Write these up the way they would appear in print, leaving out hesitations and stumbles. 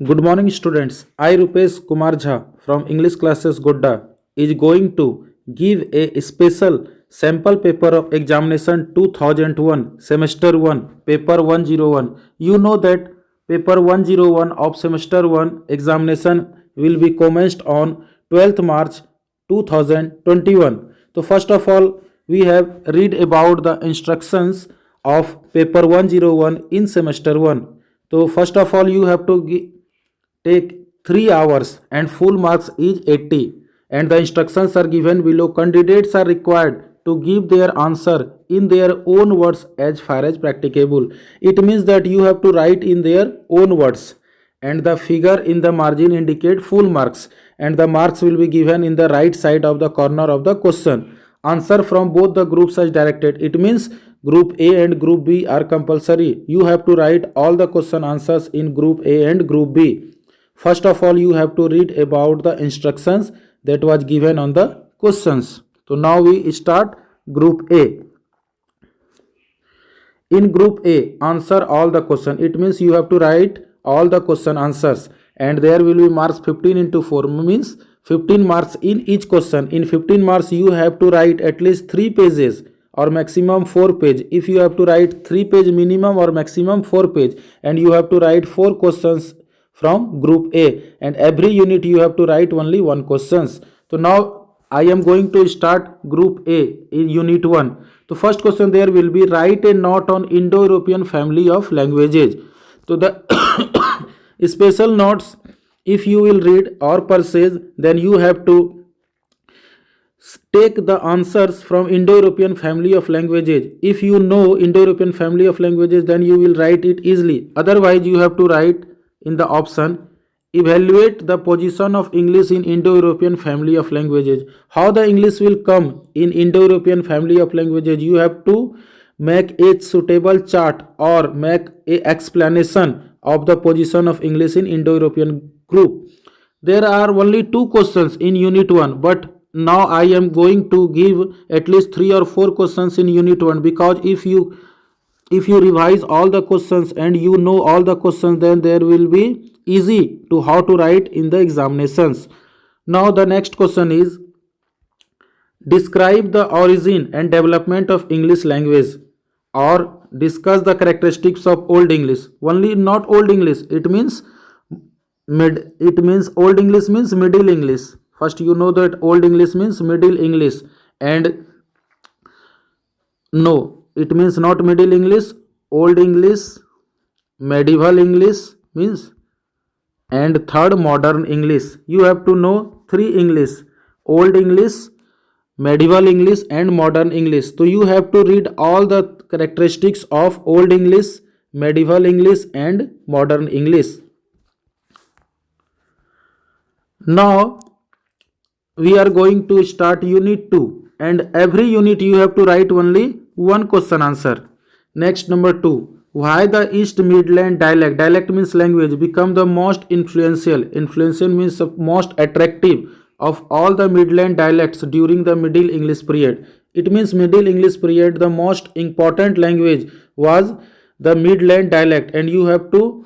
Good morning, students. I, Rupesh Kumar Jha from English classes Godda, is going to give a special sample paper of examination 2001, semester 1, paper 101. You know that paper 101 of semester 1 examination will be commenced on 12th March 2021. So, first of all, we have read about the instructions of paper 101 in semester 1. So, first of all, you have to take 3 hours and full marks is 80, and the instructions are given below. Candidates are required to give their answer in their own words as far as practicable. It means that you have to write in their own words, and the figure in the margin indicate full marks, and the marks will be given in the right side of the corner of the question. Answer from both the groups as directed. It means group A and group B are compulsory. You have to write all the question answers in group A and group B. First of all, you have to read about the instructions that was given on the questions. So now we start group A. In group A, answer all the question. It means you have to write all the question answers, and there will be marks 15 into 4, means 15 marks in each question. In 15 marks, you have to write at least 3 pages or maximum 4 page. If you have to write 3 page minimum or maximum 4 page, and you have to write 4 questions from group A, and every unit you have to write only 1 questions. So now I am going to start group A in unit 1. So first question there will be write a note on Indo-European family of languages. So the special notes, if you will read or purchase, then you have to take the answers from Indo-European family of languages. If you know Indo-European family of languages, then you will write it easily. Otherwise, you have to write in the option evaluate the position of English in Indo-European family of languages. How the English will come in Indo-European family of languages? You have to make a suitable chart or make a explanation of the position of English in Indo-European group. There are only 2 questions in unit 1, but now I am going to give at least 3 or 4 questions in unit 1, because if you revise all the questions and you know all the questions, then there will be easy to how to write in the examinations. Now the next question is describe the origin and development of English language, or discuss the characteristics of Old English. Only not Old English, it means Old English means Middle English. First you know that Old English means Middle English, and no, it means not Middle English, Old English, Medieval English means, and third Modern English. You have to know 3 English: Old English, Medieval English and Modern English. So you have to read all the characteristics of Old English, Medieval English and Modern English. Now we are going to start unit 2, and every unit you have to write only 1 question answer. Next, number 2. Why the East Midland dialect means language, become the most influential means the most attractive of all the Midland dialects during the Middle English period. It means Middle English period, the most important language was the Midland dialect, and you have to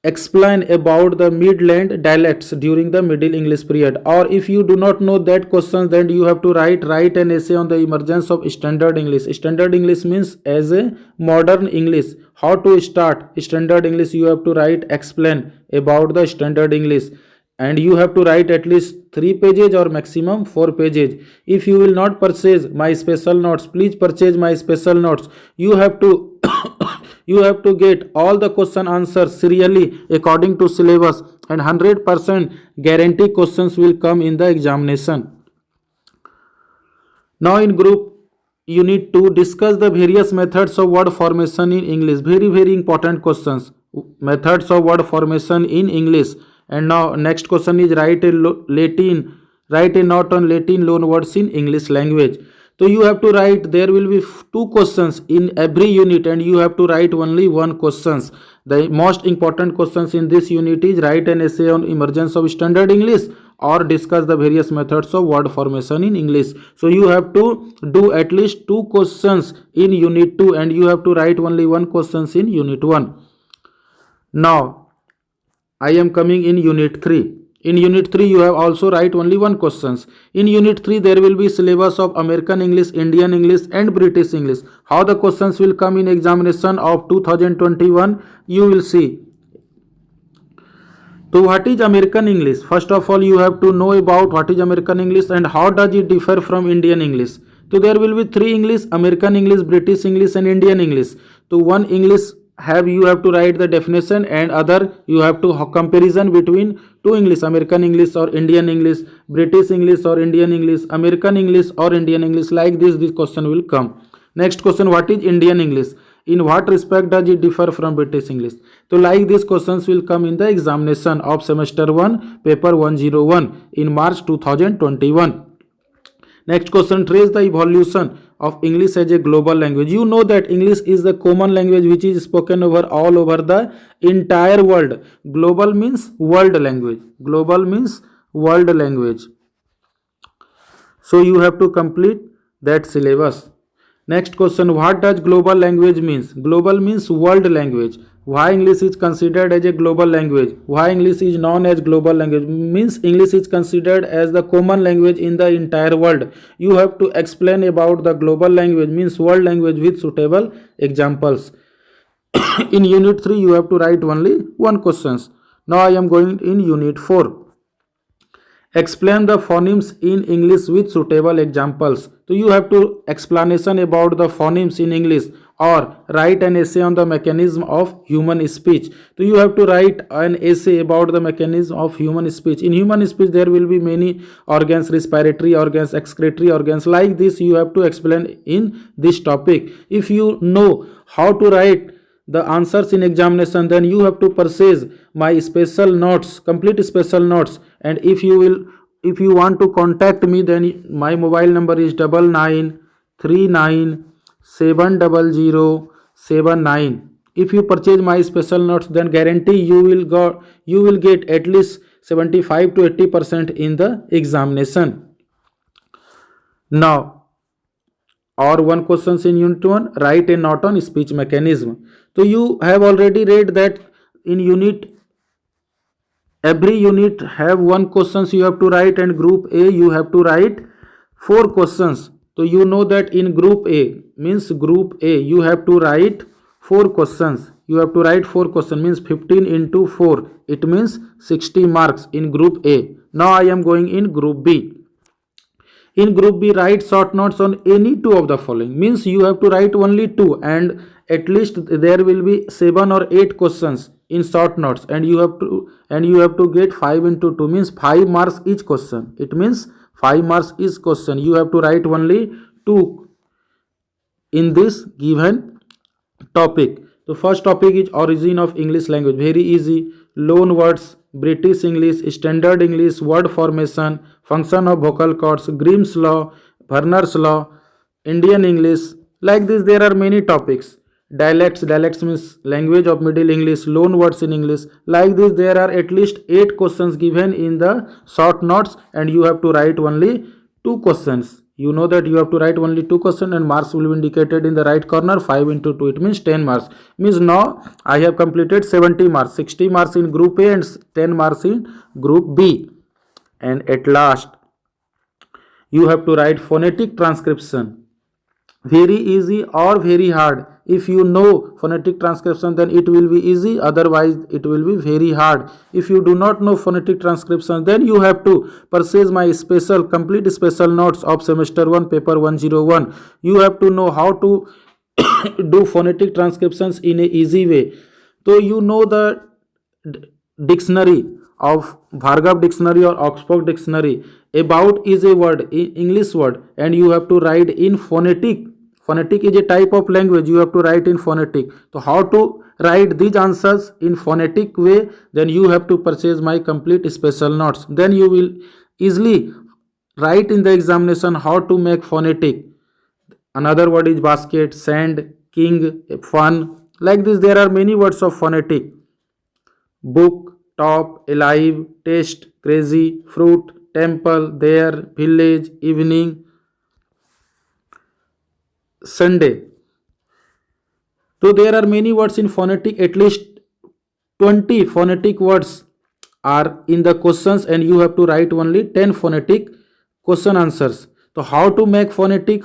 explain about the Midland dialects during the Middle English period. Or if you do not know that question, then you have to write an essay on the emergence of Standard English. Standard English means as a modern English. How to start Standard English? You have to explain about the Standard English, and you have to write at least 3 pages or maximum 4 pages. If you will not purchase my special notes, please purchase my special notes. You have to you have to get all the question answers serially according to syllabus, and 100% guarantee questions will come in the examination. Now in group unit 2, discuss the various methods of word formation in English. Very important questions, methods of word formation in English. And now next question is write a note on Latin loan words in English language. So you have to write, there will be 2 questions in every unit, and you have to write only 1 questions. The most important questions in this unit is write an essay on emergence of Standard English, or discuss the various methods of word formation in English. So you have to do at least 2 questions in unit 2, and you have to write only 1 questions in unit 1. Now I am coming in unit 3. In unit 3 you have also write only one questions. In unit 3 there will be syllabus of American English, Indian English and British English. How the questions will come in examination of 2021 you will see. So what is American English? First of all you have to know about what is American English and how does it differ from Indian English. So there will be three English: American English, British English and Indian English. So one English you have to write the definition and other you have to comparison between two English: American English or Indian English, British English or Indian English, American English or Indian English. Like this question will come. Next question, what is Indian English? In what respect does it differ from British English? So like these questions will come in the examination of semester 1 paper 101 in March 2021. Next question, trace the evolution of English as a global language. You know that English is the common language which is spoken all over the entire world. Global means world language. Global means world language. So you have to complete that syllabus. Next question, what does global language means? Global means world language. Why English is considered as a global language? Why English is known as global language? Means English is considered as the common language in the entire world. You have to explain about the global language means world language with suitable examples. In unit 3 you have to write only one questions. Now I am going in unit 4. Explain the phonemes in English with suitable examples. So you have to explanation about the phonemes in English or write an essay on the mechanism of human speech. So you have to write an essay about the mechanism of human speech. In human speech there will be many organs, respiratory organs, excretory organs. Like this you have to explain in this topic. If you know how to write the answers in examination, then you have to purchase my special notes, complete special notes. And if you want to contact me, then my mobile number is 9939700779. If you purchase my special notes, then guarantee you will get at least 75 to 80% in the examination. Now, or one questions in unit 1, write a note on speech mechanism. So you have already read that in every unit have one questions you have to write, and group A you have to write 4 questions. So you know that in group A you have to write 4 questions. You have to write 4 questions means 15 into 4. It means 60 marks in group A. Now I am going in group B. In group B, write short notes on any 2 of the following. Means you have to write only 2, and at least there will be 7 or 8 questions in short notes, and you have to get 5 into 2 means 5 marks each question. It means 5 marks each question. You have to write only 2 in this given topic. The first topic is origin of English language. Very easy. Loan words, British English, Standard English, word formation, function of vocal cords, Grimm's law, Werner's law, Indian English. Like this there are many topics. Dialects means language of Middle English, loan words in English. Like this there are at least 8 questions given in the short notes, and you have to write only 2 questions. You know that you have to write only 2 questions, and marks will be indicated in the right corner. 5 into 2 it means 10 marks. Means now I have completed 70 marks, 60 marks in group A and 10 marks in group B. And at last you have to write phonetic transcription. Very easy or very hard. If you know phonetic transcription, then it will be easy, otherwise it will be very hard. If you do not know phonetic transcription, then you have to purchase my complete special notes of semester 1 paper 101. You have to know how to do phonetic transcriptions in a easy way. So you know the dictionary of Bhargav dictionary or Oxford dictionary. About is a word, English word, and you have to write in phonetic. Phonetic is a type of language. You have to write in phonetic. So how to write these answers in phonetic way? Then you have to purchase my complete special notes. Then you will easily write in the examination how to make phonetic. Another word is basket, sand, king, fun. Like this there are many words of phonetic. Book, top, alive, taste, crazy, fruit, temple, there, village, evening, Sunday. So there are many words in phonetic, at least 20 phonetic words are in the questions and you have to write only 10 phonetic question answers. So how to make phonetic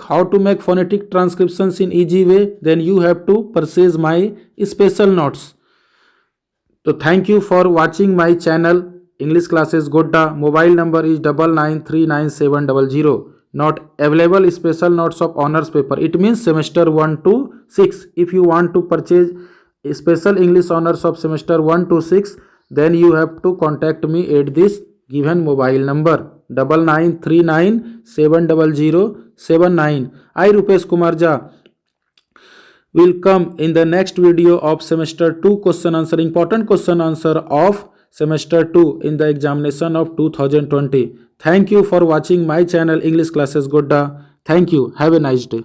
transcriptions in easy way? Then you have to purchase my special notes. So thank you for watching my channel English Classes Godda. Mobile number is 99399700. Not available special notes of honors paper. It means semester 1 to 6. If you want to purchase special English honors of semester 1 to 6, then you have to contact me at this given mobile number 9939970079. I Rupesh Kumar Jha will come in the next video of semester 2 question answer, important question answer of semester 2 in the examination of 2020. Thank you for watching my channel English Classes Godda. Thank you. Have a nice day.